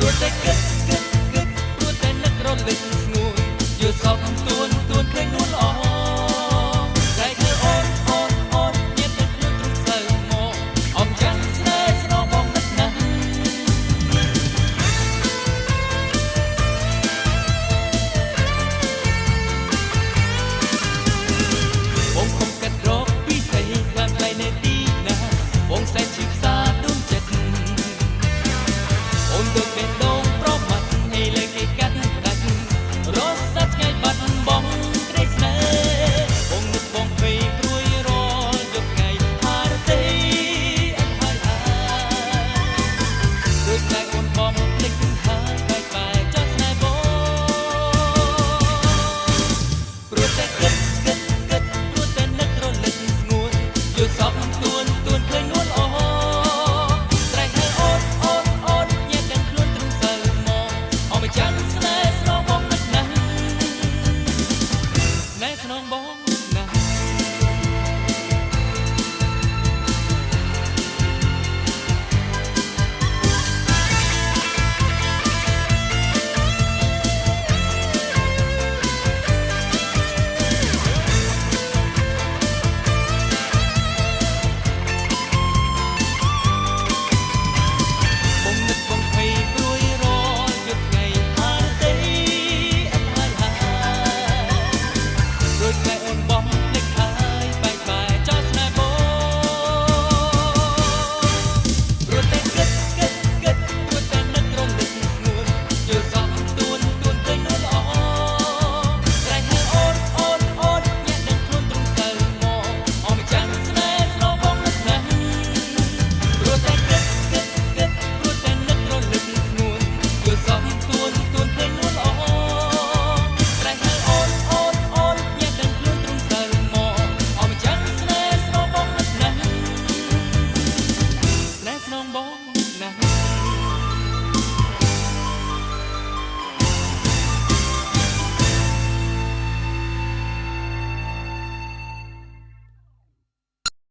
ួតែគិតព្រោះតែនឹករលឹកស្ងួនយល់សពទួនឃើញនួនល្អតែធ្វើអូនញៀនទៅខ្លួនទ្រុងសៅមកអមចាំស្នេហ៍ស្នងបងនឹកណាស់បងខំកាត់រកពីស្អីខ្លាំងខ្លៃនៅទីណាបងសែនជីផ្សារដួងចិត្តអូនដូច